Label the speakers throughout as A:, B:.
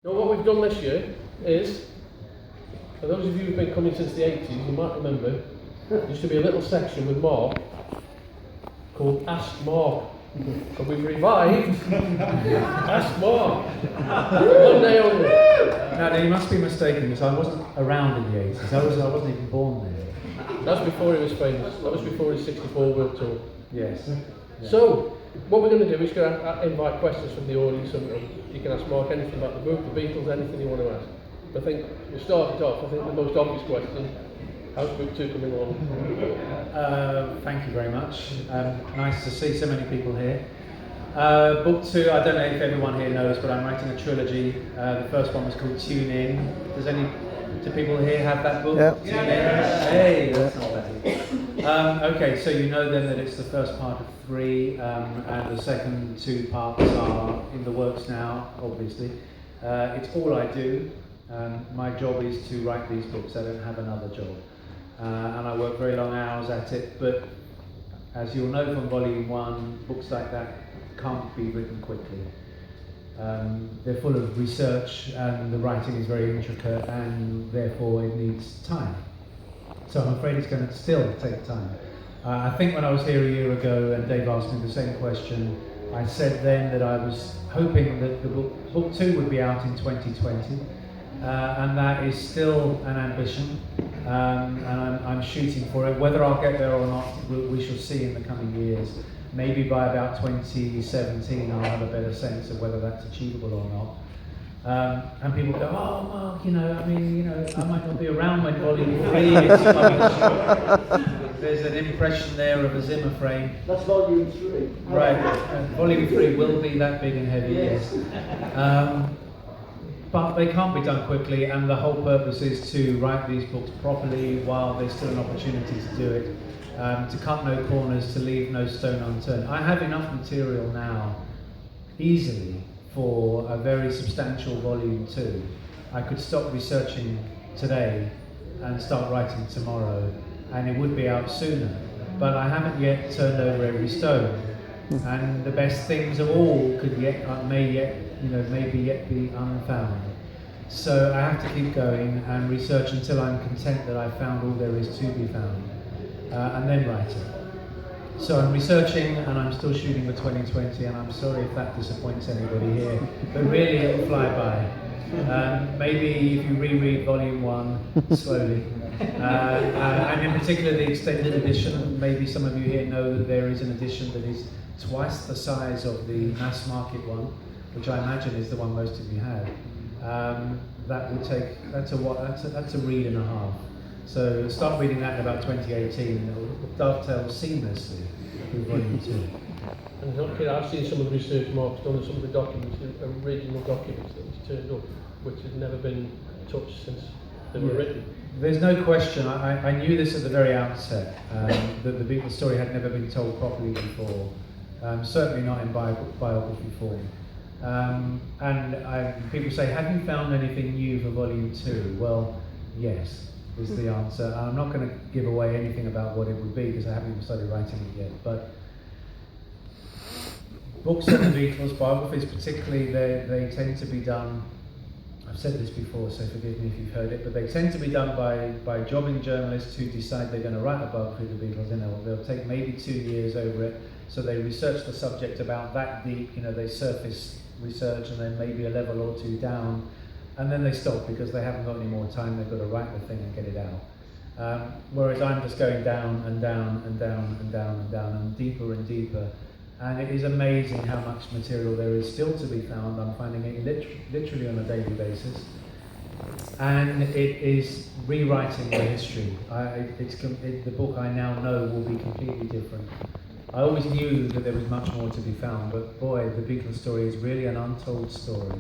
A: Now what we've done this year is, for those of you who've been coming since the 80s, you might remember, there used to be a little section with Mark called Ask Mark. So we've revived Ask Mark. One day only.
B: Now, you must be mistaken, because I wasn't around in the 80s. I wasn't even born then.
A: That's before he was famous. That was before his 64 World Tour.
B: Yes. Yeah.
A: So, what we're going to do is going to invite questions from the audience, and you can ask Mark anything about the book, the Beatles, anything you want to ask. I think we'll start it off. I think the most obvious question: how's book 2 coming along?
B: Thank you very much. Nice to see so many people here. Book 2, I don't know if everyone here knows, but I'm writing a trilogy. The first one was called Tune In. Do people here have that book?
C: Yeah.
B: Tune In. Hey, that's not bad. Okay, so you know then that it's the first part of 3, and the second 2 parts are in the works now, obviously. It's all I do. My job is to write these books. I don't have another job. And I work very long hours at it, but as you'll know from volume 1, books like that can't be written quickly. They're full of research, and the writing is very intricate, and therefore it needs time. So I'm afraid it's going to still take time. I think when I was here a year ago and Dave asked me the same question, I said then that I was hoping that the book 2 would be out in 2020, and that is still an ambition, and I'm shooting for it. Whether I'll get there or not, we shall see in the coming years. Maybe by about 2017 I'll have a better sense of whether that's achievable or not. And people go, oh Mark, I might not be around when volume 3 is coming. There's an impression there of a Zimmer frame.
D: That's volume 3.
B: Right, volume 3 will be that big and heavy, yes. But they can't be done quickly, and the whole purpose is to write these books properly while there's still an opportunity to do it. To cut no corners, to leave no stone unturned. I have enough material now, easily, for a very substantial volume 2. I could stop researching today and start writing tomorrow, and it would be out sooner. But I haven't yet turned over every stone, and the best things of all may yet be unfound. So I have to keep going and research until I'm content that I've found all there is to be found. And then writing. So I'm researching, and I'm still shooting for 2020, and I'm sorry if that disappoints anybody here, but really it'll fly by. Maybe if you reread volume 1 slowly, and in particular the extended edition, maybe some of you here know that there is an edition that is twice the size of the mass market one, which I imagine is the one most of you have. That's a read and a half. So start reading that in about 2018, and it will dovetail seamlessly with volume 2.
A: And okay, I've seen some of the research Mark's done, and some of the documents, the original documents that he's turned up, which had never been touched since they were written.
B: There's no question. I knew this at the very outset, that the Beatles story had never been told properly before, certainly not in biography form. And people say, have you found anything new for volume 2? Well, yes. Is the answer. I'm not going to give away anything about what it would be because I haven't even started writing it yet. But books on the Beatles, biographies particularly, they tend to be done. I've said this before, so forgive me if you've heard it, but they tend to be done by jobbing journalists who decide they're going to write a biography of the Beatles, and they'll take maybe 2 years over it. So they research the subject about that deep. They surface research, and then maybe a level or 2 down. And then they stop because they haven't got any more time. They've got to write the thing and get it out. Whereas I'm just going down and down and down and down and down and deeper. And it is amazing how much material there is still to be found. I'm finding it literally on a daily basis. And it is rewriting the history. The book I now know will be completely different. I always knew that there was much more to be found, but boy, the Beatles story is really an untold story.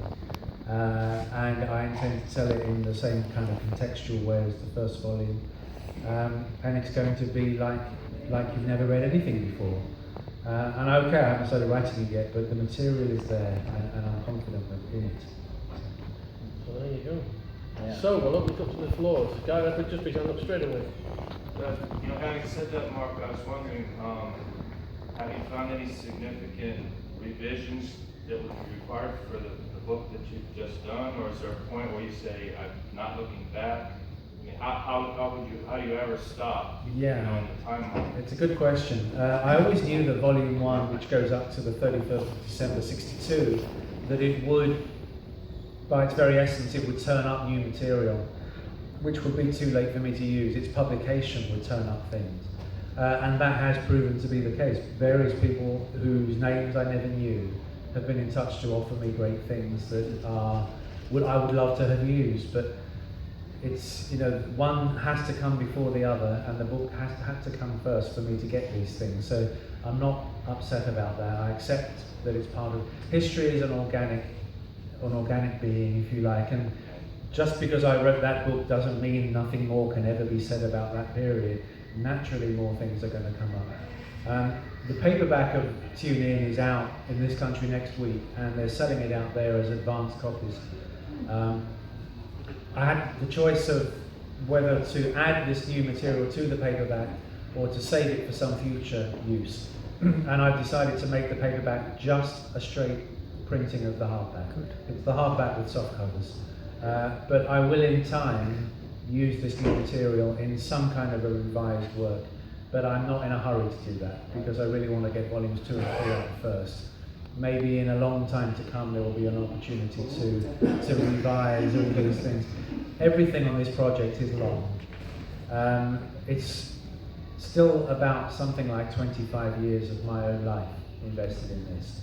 B: And I intend to tell it in the same kind of contextual way as the first volume, and it's going to be like you've never read anything before. And I haven't started writing it yet, but the material is there, and I'm confident in it.
A: So there you go.
B: Yeah.
A: So we'll open it up to the floors. Guy, that would just be done up straight away.
E: Having said that, Mark, I was wondering, have you found any significant revisions that would be required for the book that you've just done, or is there a point where you say, I'm not looking back? I mean, how do you ever stop?
B: Yeah.
E: You know, in the timeline?
B: It's a good question. I always knew that Volume 1, which goes up to the 31st of December 62, that it would, by its very essence, it would turn up new material, which would be too late for me to use. Its publication would turn up things. And that has proven to be the case. Various people whose names I never knew have been in touch to offer me great things that I would love to have used, but it's, you know, one has to come before the other, and the book had to come first for me to get these things. So I'm not upset about that. I accept that it's part of history. Is an organic being, if you like, and just because I wrote that book doesn't mean nothing more can ever be said about that period. Naturally, more things are going to come up. The paperback of Tune In is out in this country next week, and they're selling it out there as advanced copies. I had the choice of whether to add this new material to the paperback or to save it for some future use. And I've decided to make the paperback just a straight printing of the hardback. Good. It's the hardback with soft covers. But I will in time use this new material in some kind of a revised work. But I'm not in a hurry to do that because I really want to get volumes 2 and 3 out first. Maybe in a long time to come there will be an opportunity to revise all these things. Everything on this project is long. It's still about something like 25 years of my own life invested in this.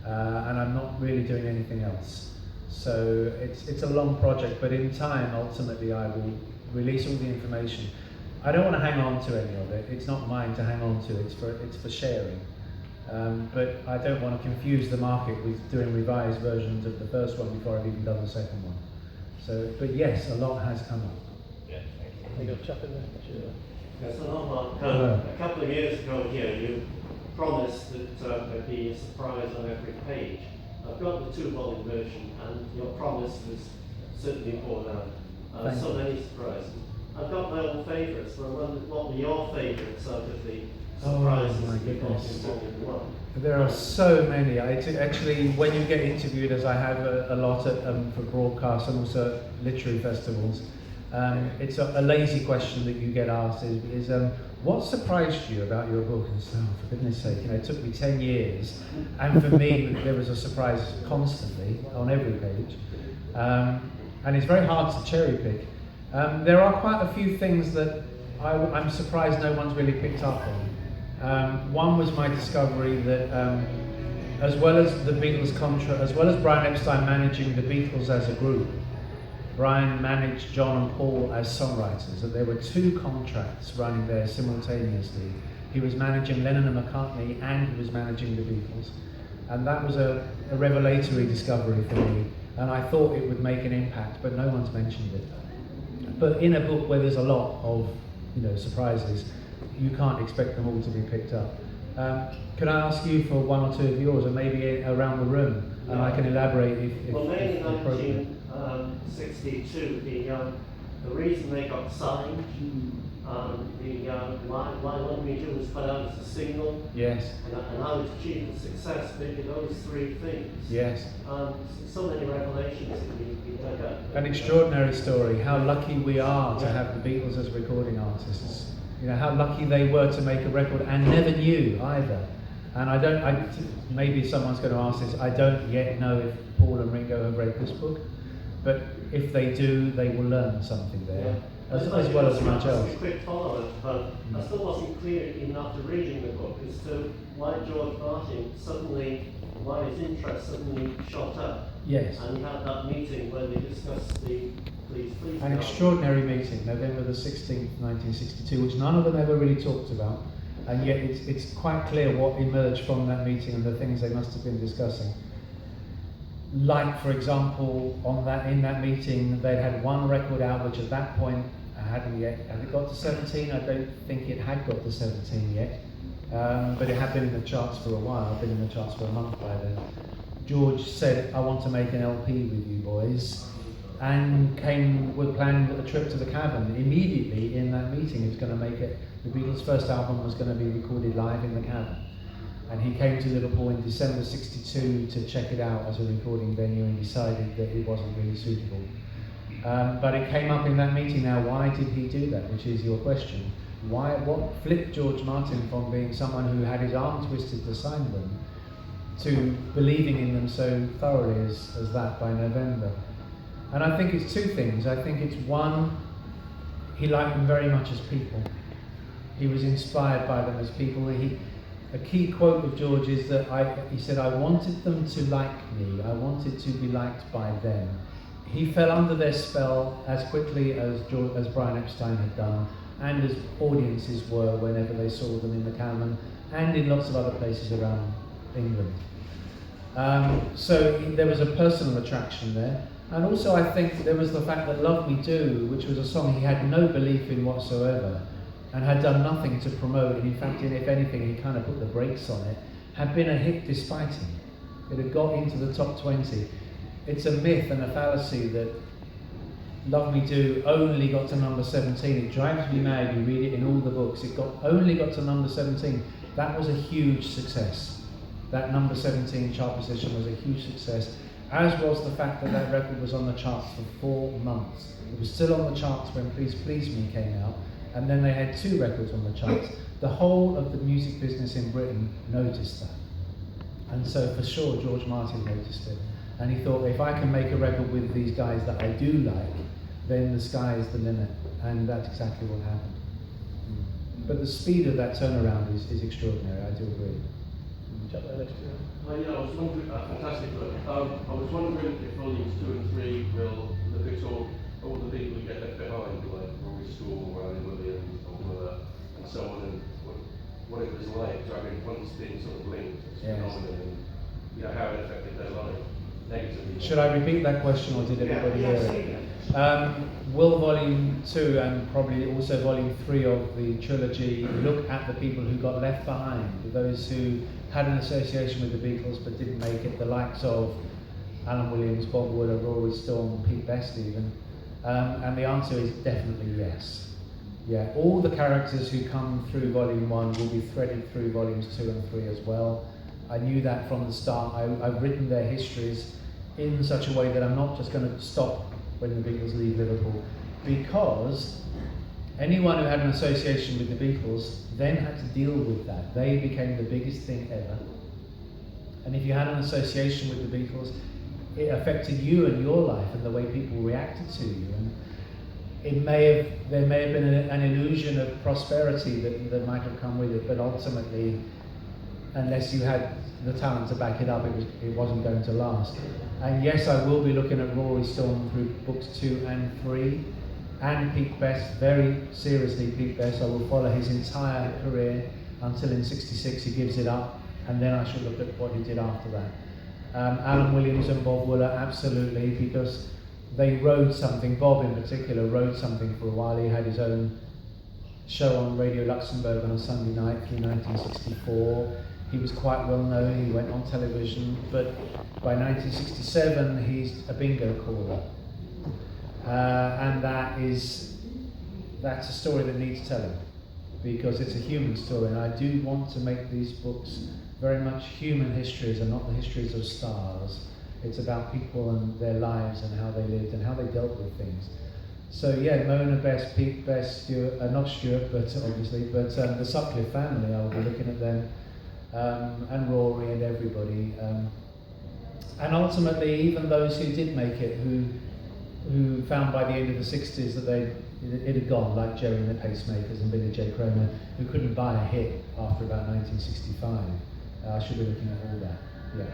B: And I'm not really doing anything else. So it's a long project, but in time, ultimately, I will release all the information. I don't want to hang on to any of it. It's not mine to hang on to. It's for sharing. But I don't want to confuse the market with doing revised versions of the first one before I've even done the second one. So, but yes, a lot has come up.
E: Yeah, thank you.
A: I got a chap in there. Sure.
C: Yes, Mark, a couple of years ago here, you promised that there'd be a surprise on every page. I've got the 2-volume version, and your promise was certainly borne out. So many surprises. I've got my own favourites, but I wonder what were your favourites out of the surprises
B: my
C: that you got
B: goodness.
C: in Volume 1?
B: There are so many. Actually, when you get interviewed, as I have a lot at, for broadcasts and also at literary festivals, it's a lazy question that you get asked is what surprised you about your book? And so, for goodness sake, you know, it took me 10 years, and for me, there was a surprise constantly on every page. And it's very hard to cherry pick. There are quite a few things that I'm surprised no one's really picked up on. One was my discovery that as well as the Beatles as well as Brian Epstein managing the Beatles as a group, Brian managed John and Paul as songwriters, and there were 2 contracts running there simultaneously. He was managing Lennon and McCartney, and he was managing the Beatles. And that was a revelatory discovery for me, and I thought it would make an impact, but no one's mentioned it. But in a book where there's a lot of, you know, surprises, you can't expect them all to be picked up. Can I ask you for 1 or 2 of yours, or maybe around the room, and I can elaborate if
C: well, mainly in
B: appropriate.
C: 1962, the reason they got signed, Why Won't We Do was put out as a single.
B: Yes.
C: And how it achieved the success, maybe those 3 things.
B: Yes.
C: So many revelations that we dug up.
B: An extraordinary story. How lucky we are to have the Beatles as recording artists. You know, how lucky they were to make a record and never knew either. And maybe someone's going to ask this, I don't yet know if Paul and Ringo have read this book, but if they do, they will learn something there, as well as much else.
C: A quick follow-up, but I still wasn't clear even after reading the book as to why George Martin why his interest suddenly shot up.
B: Yes.
C: And he had that meeting where they discussed the Please Please.
B: An extraordinary meeting, November the 16th, 1962, which none of them ever really talked about, and yet it's quite clear what emerged from that meeting and the things they must have been discussing. Like, for example, in that meeting, they'd had 1 record out, which at that point had it got to 17? I don't think it had got to 17 yet, but it had been in the charts for a while. Been in the charts for a month by then. George said, "I want to make an LP with you boys," and planned a trip to the Cavern. Immediately in that meeting, he was going to make it. The Beatles' first album was going to be recorded live in the Cavern. And he came to Liverpool in December '62 to check it out as a recording venue and decided that it wasn't really suitable. But it came up in that meeting now, why did he do that, which is your question. What flipped George Martin from being someone who had his arm twisted to sign them to believing in them so thoroughly as that by November? And I think it's two things. I think it's one, he liked them very much as people. He was inspired by them as people. A key quote of George is that he said, I wanted them to like me. I wanted to be liked by them. He fell under their spell as quickly as Brian Epstein had done, and as audiences were whenever they saw them in the Cameron and in lots of other places around England. So there was a personal attraction there. And also I think there was the fact that Love Me Do, which was a song he had no belief in whatsoever, and had done nothing to promote, and in fact, if anything, he kind of put the brakes on it, had been a hit despite him. It had got into the top 20. It's a myth and a fallacy that Love Me Do only got to number 17. It drives me mad, you read it in all the books. It only got to number 17. That was a huge success. That number 17 chart position was a huge success, as was the fact that that record was on the charts for 4 months. It was still on the charts when Please Please Me came out, and then they had 2 records on the charts. The whole of the music business in Britain noticed that. And so for sure George Martin noticed it. And he thought, if I can make a record with these guys that I do like, then the sky is the limit. And that's exactly what happened. But the speed of that turnaround is extraordinary, I do agree.
D: Yeah, I was wondering, fantastic work. I was wondering if volumes 2 and 3 will look at all the people who get left behind, like Lewisohn, Alan Williams, and so on, and what it was like to having once been sort of linked as
B: Yes.
D: phenomenon, and how it affected their life negatively.
B: Should I repeat that question, or did everybody hear it? Will Volume 2 and probably also Volume 3 of the trilogy look at the people who got left behind, those who had an association with the Beatles but didn't make it, the likes of Alan Williams, Bob Wooler, Rory Storm, Pete Best even? And the answer is definitely yes. Yeah, all the characters who come through Volume 1 will be threaded through Volumes 2 and 3 as well. I knew that from the start. I've written their histories in such a way that I'm not just going to stop when the Beatles leave Liverpool, because anyone who had an association with the Beatles then had to deal with that. They became the biggest thing ever. And if you had an association with the Beatles, it affected you and your life and the way people reacted to you. And there may have been an illusion of prosperity that might have come with it, but ultimately, unless you had the talent to back it up, it wasn't going to last. And yes, I will be looking at Rory Storm through books 2 and 3, and Pete Best, very seriously Pete Best. I will follow his entire career until in '66 he gives it up, and then I should look at what he did after that. Alan Williams and Bob Wooler, absolutely, because they rode something. Bob in particular rode something for a while. He had his own show on Radio Luxembourg on a Sunday night through 1964. He was quite well known, he went on television, but by 1967 he's a bingo caller. And that's a story that needs telling, because it's a human story, and I do want to make these books very much human histories and not the histories of stars. It's about people and their lives and how they lived and how they dealt with things. So yeah, Mona Best, Pete Best, not Stuart, but obviously, but the Sutcliffe family, I will be looking at them. And Rory and everybody, and ultimately even those who did make it, who found by the end of the 60s that it had gone, like Jerry and the Pacemakers and Billy J. Kramer, who couldn't buy a hit after about 1965. I should be looking at all that, yeah.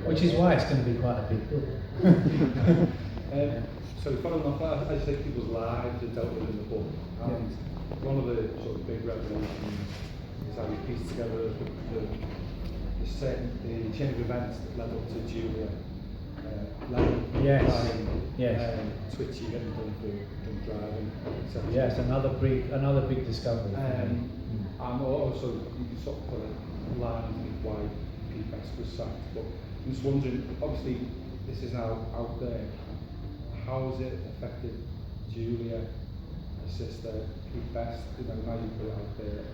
B: Which is why it's going to be quite a big book.
F: So following off that, I said people's lives are dealt with in the book, and one of the sort of big revelations is how you piece together the chain of events that led up to Julia, Twitchy getting done for drunk driving, etc.
B: Yes, another big discovery.
F: And also you can sort of put a line into why Pete Best was sacked. But I'm just wondering, obviously this is now out there. How has it affected Julia as sister, Pete Best, you know, now you put it out there.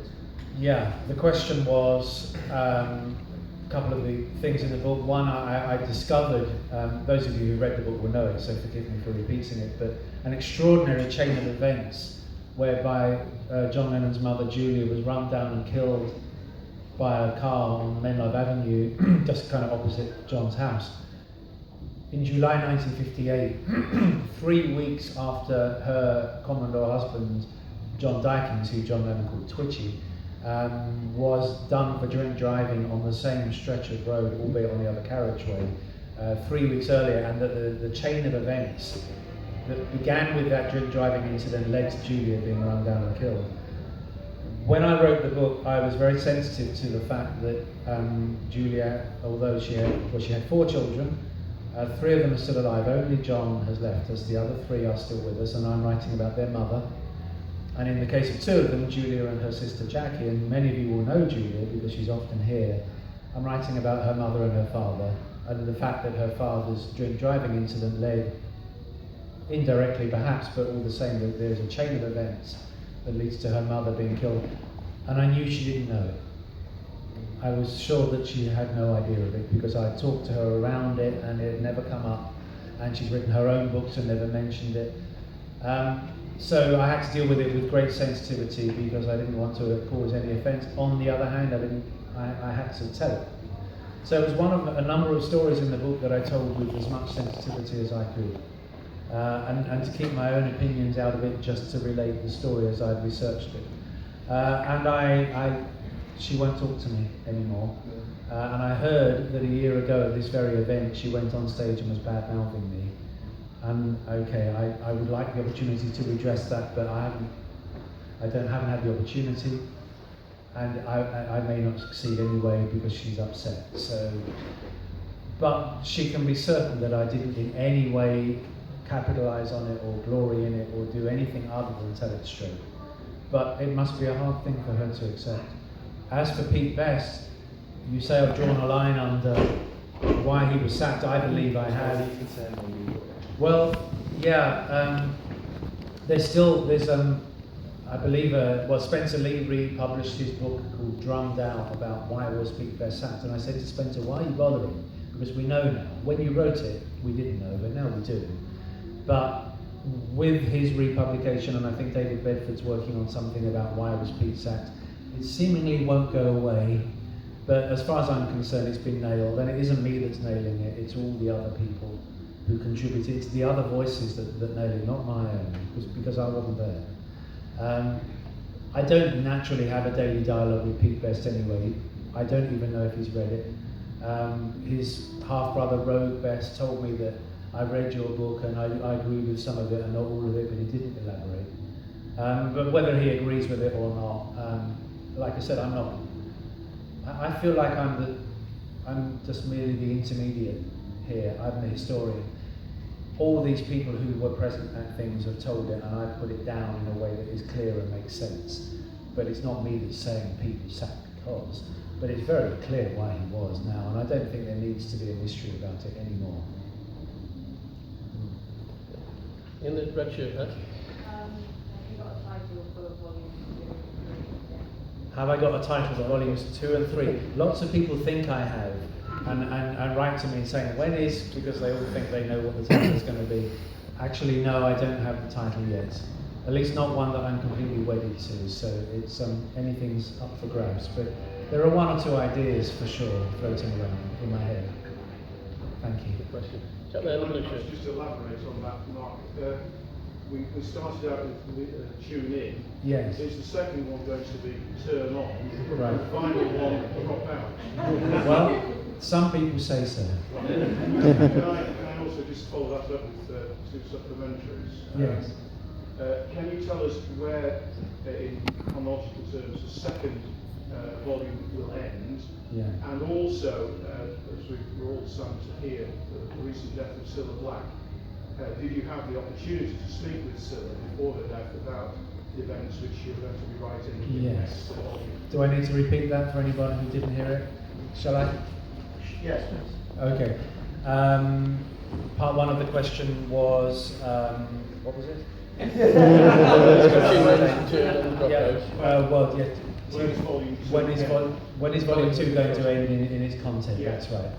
B: Yeah, the question was a couple of the things in the book. One, I discovered, those of you who read the book will know it, so forgive me for repeating it, but an extraordinary chain of events whereby John Lennon's mother, Julia, was run down and killed by a car on Menlove Avenue, just kind of opposite John's house. In July 1958, 3 weeks after her common law husband, John Dykins, who John Lennon called Twitchy, was done for drink driving on the same stretch of road, albeit on the other carriageway, 3 weeks earlier, and that the chain of events that began with that drink driving incident led to Julia being run down and killed. When I wrote the book, I was very sensitive to the fact that Julia, although she had 4 children, 3 of them are still alive. Only John has left us. The other 3 are still with us, and I'm writing about their mother. And in the case of 2 of them, Julia and her sister Jackie, and many of you will know Julia because she's often here, I'm writing about her mother and her father, and the fact that her father's drink driving incident led, indirectly perhaps, but all the same, that there's a chain of events that leads to her mother being killed. And I knew she didn't know it. I was sure that she had no idea of it because I talked to her around it and it had never come up, and she's written her own books and never mentioned it. So I had to deal with it with great sensitivity because I didn't want to cause any offence. On the other hand, I had to tell it. So it was one of a number of stories in the book that I told with as much sensitivity as I could. And to keep my own opinions out of it, just to relate the story as I'd researched it. She won't talk to me anymore. And I heard that a year ago at this very event, she went on stage and was bad-mouthing me. And okay, I would like the opportunity to redress that, but I haven't had the opportunity, and I may not succeed anyway because she's upset. So, but she can be certain that I didn't in any way capitalise on it or glory in it or do anything other than tell it straight. But it must be a hard thing for her to accept. As for Pete Best, you say I've drawn a line under why he was sacked. I believe I have. Well, yeah, there's I believe, Spencer Lee republished his book called Drummed Out about why was Pete Best sacked, and I said to Spencer, why are you bothering? Because we know now. When you wrote it, we didn't know, but now we do. But with his republication, and I think David Bedford's working on something about why was Pete sacked, it seemingly won't go away, but as far as I'm concerned, it's been nailed, and it isn't me that's nailing it, it's all the other people who contributed. It's the other voices that nail it, not my own, because I wasn't there. I don't naturally have a daily dialogue with Pete Best anyway. I don't even know if he's read it. His half-brother Rogue Best told me that I read your book and I agree with some of it and not all of it, but he didn't elaborate. But whether he agrees with it or not, like I said, I'm not. I feel like I'm just merely the intermediate here. I'm the historian. All these people who were present at things have told it, and I put it down in a way that is clear and makes sense. But it's not me that's saying Pete was sacked because, but it's very clear why he was now, and I don't think there needs to be a mystery about it anymore.
A: In the red shirt,
G: Have you got a title for volume 2 and 3?
B: Have I got a title for volumes 2 and 3? Lots of people think I have, and write to me saying, when is, because they all think they know what the title is going to be. Actually, no, I don't have the title yet. At least not one that I'm completely wedded to, so it's anything's up for grabs. But there are 1 or 2 ideas for sure floating around in my head. Thank you.
A: good question. Chap there, in the blue shirt.
F: Just to elaborate on that, Mark, we started out with tune in.
B: Yes.
F: Is the second one going to be turn on?
B: Right.
F: The final one drop out?
B: Well, some people say so.
F: Can I also just follow that up with 2 supplementaries?
B: Yes.
F: Can you tell us where, in chronological terms, the second volume will end?
B: Yeah.
F: And also, as we're all saddened to hear, the recent death of Cilla Black, did you have the opportunity to speak with Cilla before her death about the events which you're going to be writing in the
B: Yes.
F: next volume?
B: Do I need to repeat that for anybody who didn't hear it? Shall I?
C: Yes.
B: Okay. Part one of the question was, what was it? Well, yeah. When is volume 2 going to end in its content? Yeah. That's right.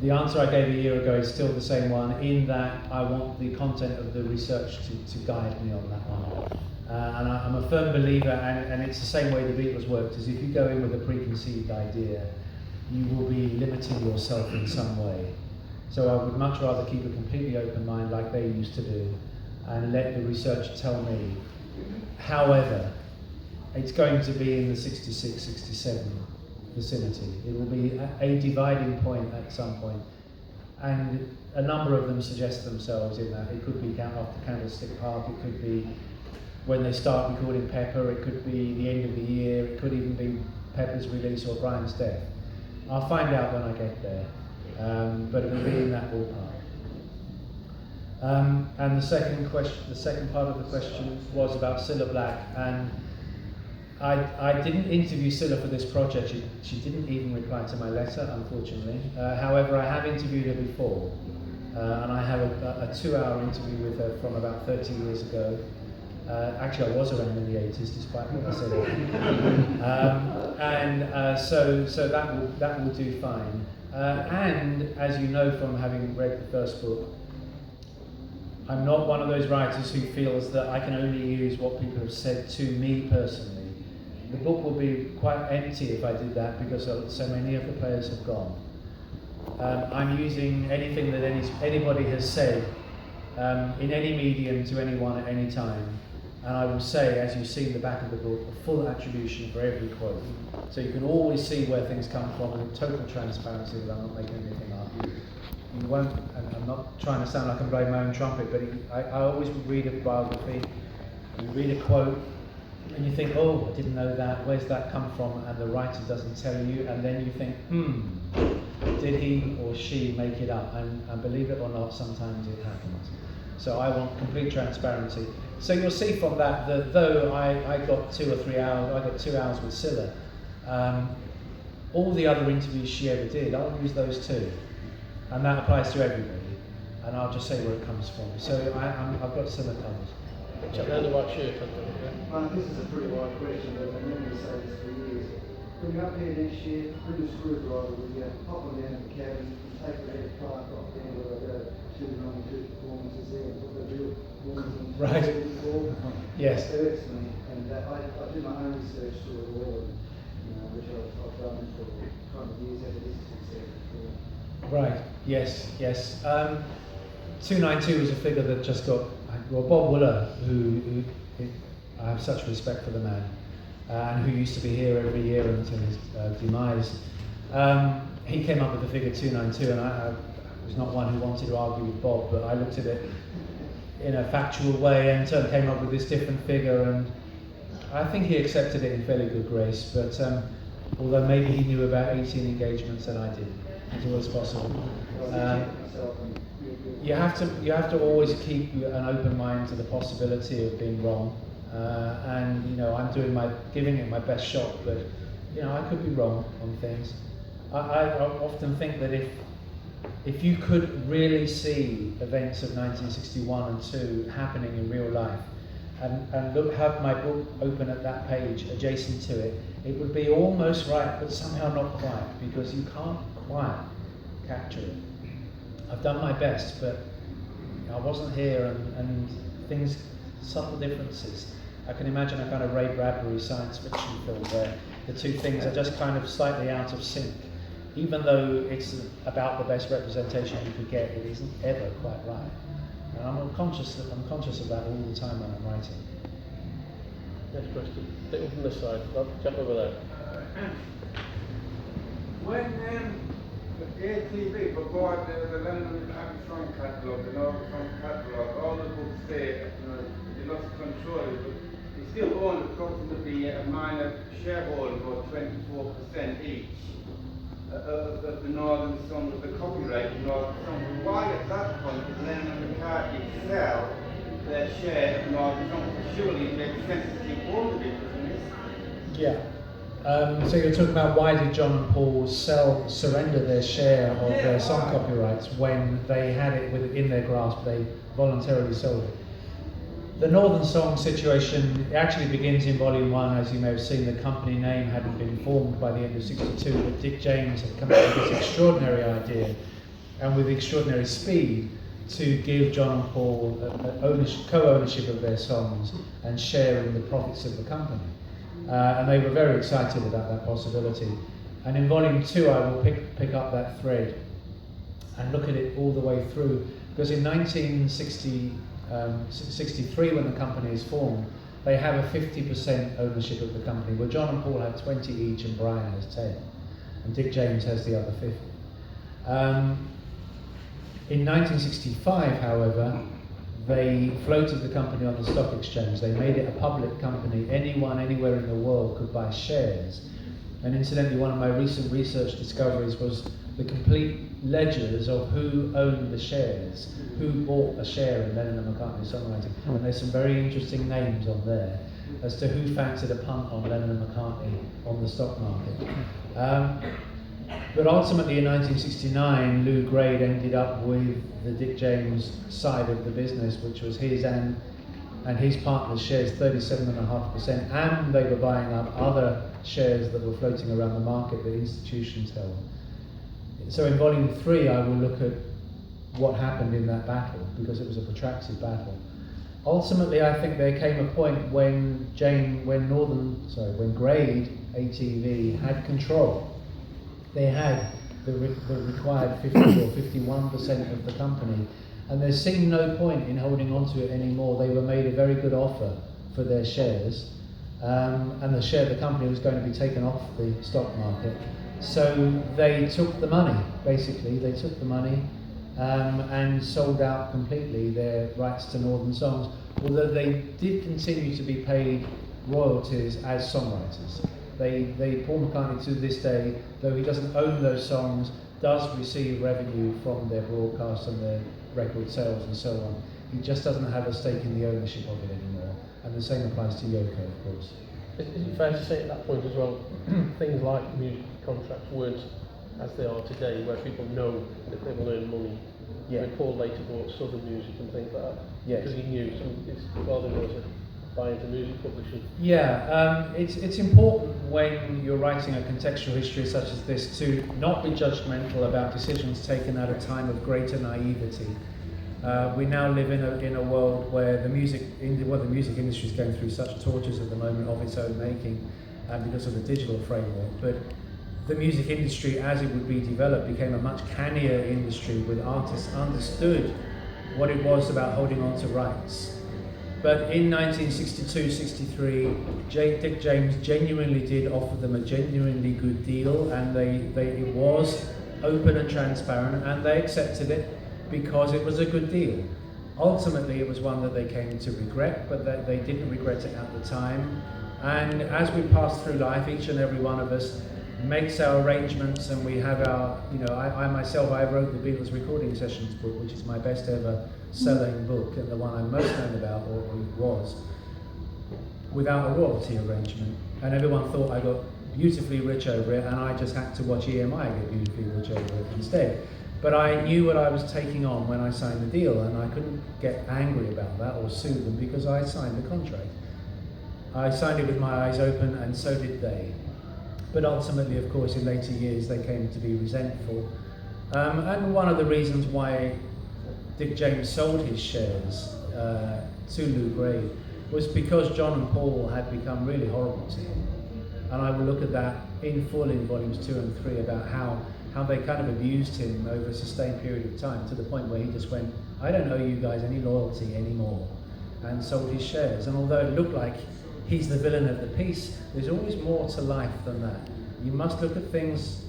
B: The answer I gave a year ago is still the same one, in that I want the content of the research to guide me on that one. And I'm a firm believer, and it's the same way the Beatles worked, is if you go in with a preconceived idea, you will be limiting yourself in some way. So I would much rather keep a completely open mind like they used to do, and let the research tell me. However, it's going to be in the 66, 67 vicinity. It will be a dividing point at some point, and a number of them suggest themselves in that. It could be after Candlestick Park, it could be when they start recording Pepper, it could be the end of the year, it could even be Pepper's release or Brian's death. I'll find out when I get there, but it will be in that ballpark. And the second part of the question was about Cilla Black, and I didn't interview Cilla for this project. She didn't even reply to my letter, unfortunately. However, I have interviewed her before, and I have a 2-hour interview with her from about 30 years ago. Actually, I was around in the 80s, despite what I said. So that will do fine. And as you know from having read the first book, I'm not one of those writers who feels that I can only use what people have said to me personally. The book will be quite empty if I did that, because so many of the players have gone. I'm using anything that anybody has said in any medium to anyone at any time. And I will say, as you see in the back of the book, a full attribution for every quote. So you can always see where things come from, and total transparency that I'm not making anything up. You won't, and I'm not trying to sound like I'm blowing my own trumpet, but I always would read a biography, you read a quote, and you think, oh, I didn't know that, where's that come from? And the writer doesn't tell you, and then you think, did he or she make it up? And believe it or not, sometimes it happens. So I want complete transparency. So you'll see from that though I got 2 or 3 hours, I got 2 hours with Cilla, all the other interviews she ever did, I'll use those too. And that applies to everybody. And I'll just say where it comes from. So I've got Cilla covered.
A: Chap down the white shirt.
H: This is a pretty wide question, but I've never said this for years. When you're up here next year, bring a screwdriver with you, pop on down to the cabin, take the head cart off down where I go to the 92 performances there, and put the real performance in.
B: Right. Yes.
H: It hurts me, and I do my own research through it all, which I've done for kind of years after this success before.
B: Right, yes. 292 is a figure that just got, well, Bob Wooler, who I have such respect for the man, and who used to be here every year until his demise. He came up with the figure 292, and I was not one who wanted to argue with Bob, but I looked at it in a factual way and came up with this different figure, and I think he accepted it in fairly good grace, but although maybe he knew about 18 engagements and I didn't. It's always possible. You have to always keep an open mind to the possibility of being wrong, and I'm giving it my best shot, but I could be wrong on things. I often think that if you could really see events of 1961 and 2 happening in real life, and have my book open at that page adjacent to it, it would be almost right, but somehow not quite, because you can't quite capture it. I've done my best, but I wasn't here, and things, subtle differences. I can imagine a kind of Ray Bradbury science fiction film where the two things are just kind of slightly out of sync. Even though it's about the best representation you could get, it isn't ever quite right. And I'm conscious of that all the time when I'm writing.
A: Next question. Take it from this side. I'll jump over there.
I: When ATV bought the London Armstrong catalogue, the North Armstrong catalogue, all the books there, they lost control, but they still own approximately a minor shareholder, about 24% each. Of the Northern Song, of the copyright of Northern Song. Why at that point did Lennon and McCartney sell their share of Northern Song? Surely it makes sense to keep all of it, doesn't it?
B: Yeah. So you're talking about why did John and Paul surrender their share of their song copyrights when they had it within their grasp, they voluntarily sold it. The Northern Song situation actually begins in Volume 1, as you may have seen. The company name hadn't been formed by the end of '62, but Dick James had come up with this extraordinary idea, and with extraordinary speed, to give John and Paul co-ownership of their songs and share in the profits of the company. And they were very excited about that possibility. And in Volume 2, I will pick up that thread and look at it all the way through, because in 1963, when the company is formed, they have a 50% ownership of the company, where John and Paul have 20 each and Brian has 10, and Dick James has the other 50. In 1965, however, they floated the company on the stock exchange. They made it a public company. Anyone, anywhere in the world could buy shares. And incidentally, one of my recent research discoveries was the complete ledgers of who owned the shares, who bought a share in Lennon and McCartney songwriting. And there's some very interesting names on there as to who fancied a punt on Lennon and McCartney on the stock market. But ultimately in 1969, Lou Grade ended up with the Dick James side of the business, which was his and his partner's shares, 37.5%, and they were buying up other shares that were floating around the market that institutions held. So in Volume 3, I will look at what happened in that battle, because it was a protracted battle. Ultimately, I think there came a point when Grade ATV had control. They had the required 50 or 51% of the company, and there seemed no point in holding on to it anymore. They were made a very good offer for their shares, and the company was going to be taken off the stock market. So they took the money, basically. They took the money and sold out completely their rights to Northern Songs, although they did continue to be paid royalties as songwriters. Paul McCartney to this day, though he doesn't own those songs, does receive revenue from their broadcast and their record sales and so on. He just doesn't have a stake in the ownership of it anymore. And the same applies to Yoko, of course.
A: Is it fair to say at that point as well, things like music contracts weren't as they are today, where people know that they will earn money?
B: Yeah.
A: Paul later bought Southern Music and things like that,
B: Yes.
A: because he knew his father was a buy into music publishing.
B: Yeah, it's important when you're writing a contextual history such as this to not be judgmental about decisions taken at a time of greater naivety. We now live in a world where the music industry is going through such tortures at the moment of its own making, because of the digital framework. But the music industry, as it would be developed, became a much cannier industry, with artists understood what it was about holding on to rights. But in 1962-63, Dick James genuinely did offer them a genuinely good deal, and it was open and transparent, and they accepted it because it was a good deal. Ultimately, it was one that they came to regret, but that they didn't regret it at the time. And as we pass through life, each and every one of us makes our arrangements, and we have our, I myself wrote the Beatles recording sessions book, which is my best ever selling book, and the one I'm most known about, or was, without a royalty arrangement. And everyone thought I got beautifully rich over it, and I just had to watch EMI get beautifully rich over it instead. But I knew what I was taking on when I signed the deal, and I couldn't get angry about that or sue them, because I signed the contract. I signed it with my eyes open, and so did they. But ultimately, of course, in later years, they came to be resentful. And one of the reasons why Dick James sold his shares to Lou Grade was because John and Paul had become really horrible to him. And I will look at that in full in volumes 2 and 3 about how they kind of abused him over a sustained period of time, to the point where he just went, I don't owe you guys any loyalty anymore, and sold his shares. And although it looked like he's the villain of the piece, there's always more to life than that. You must look at things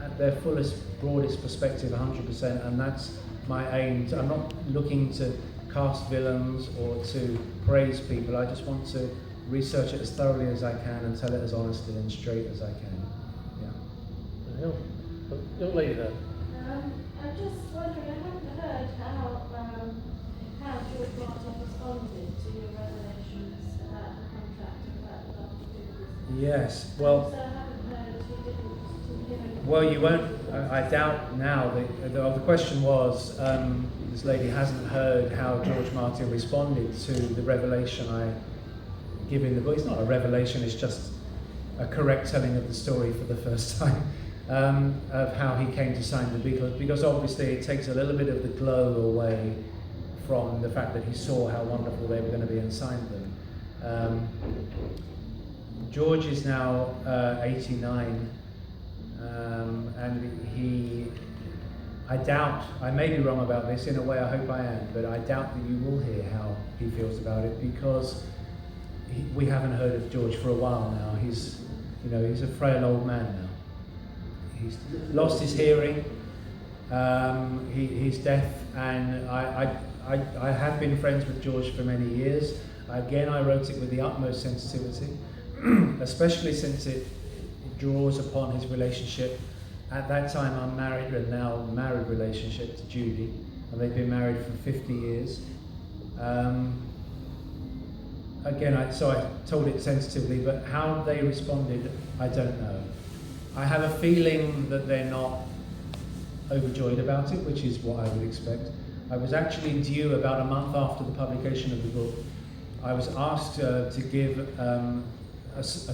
B: at their fullest, broadest perspective 100%, and that's my aim. I'm not looking to cast villains or to praise people. I just want to research it as thoroughly as I can and tell it as honestly and straight as I can. Yeah.
A: Young lady there.
G: I'm just wondering, I haven't heard how George Martin responded to your revelations about the contract about the last
B: Yes, well,
G: So I haven't heard who didn't hear anything.
B: well, you won't. I doubt now. The question was, this lady hasn't heard how George Martin responded to the revelation I give in the book. It's not a revelation; it's just a correct telling of the story for the first time of how he came to sign the Beatles. Because obviously, it takes a little bit of the glow away from the fact that he saw how wonderful they were going to be and signed them. George is now 89. And I doubt, I may be wrong about this, in a way I hope I am, but I doubt that you will hear how he feels about it, because we haven't heard of George for a while now. He's a frail old man now. He's lost his hearing, he's deaf, and I have been friends with George for many years. Again, I wrote it with the utmost sensitivity, especially since it draws upon his relationship, at that time unmarried and now married relationship, to Judy, and they've been married for 50 years. Again, so I told it sensitively, but how they responded, I don't know. I have a feeling that they're not overjoyed about it, which is what I would expect. I was actually due about a month after the publication of the book. I was asked to give a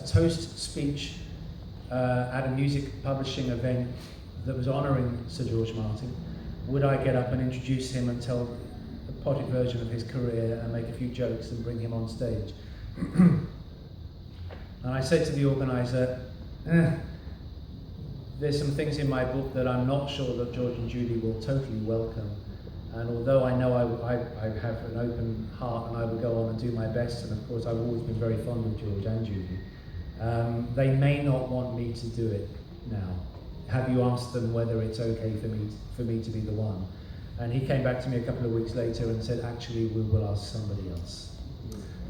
B: toast speech at a music publishing event that was honouring Sir George Martin. Would I get up and introduce him and tell a potted version of his career and make a few jokes and bring him on stage? And I said to the organiser, there's some things in my book that I'm not sure that George and Judy will totally welcome. And although I know I have an open heart and I will go on and do my best, and of course I've always been very fond of George and Judy, they may not want me to do it now. Have you asked them whether it's okay for me to be the one? And he came back to me a couple of weeks later and said, actually, we will ask somebody else.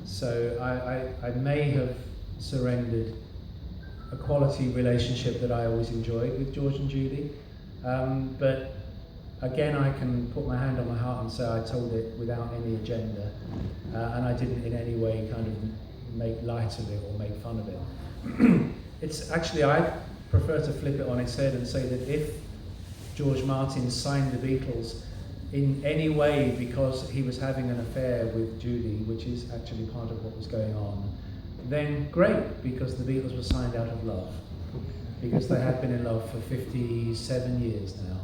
B: So I may have surrendered a quality relationship that I always enjoyed with George and Judy. But again, I can put my hand on my heart and say I told it without any agenda, and I didn't in any way kind of make light of it or make fun of it. It's actually, I prefer to flip it on its head and say that if George Martin signed the Beatles in any way because he was having an affair with Judy, which is actually part of what was going on, then great, because the Beatles were signed out of love, because they had been in love for 57 years now.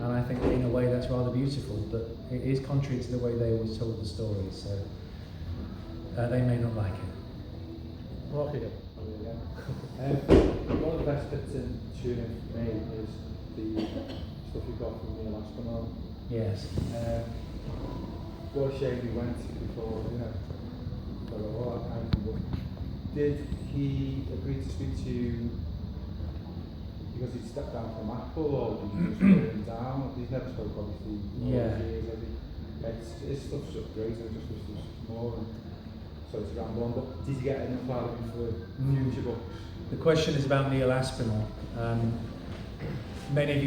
B: And I think in a way that's rather beautiful, but it is contrary to the way they always told the story, so they may not like it.
A: Okay.
J: One of the best bits in tuning for me is the stuff you got from Neil Aspinall.
B: Yes.
J: What a shame he went before, for a lot of time. But did he agree to speak to you because he stepped down from Apple, or did you just turn him down? He's never spoke, obviously, all
B: Yeah.
J: those years, his stuff's so great, I just wish there was more. So it's around one, but did you get enough out of him for future books?
B: The question is about Neil Aspinall. Many of you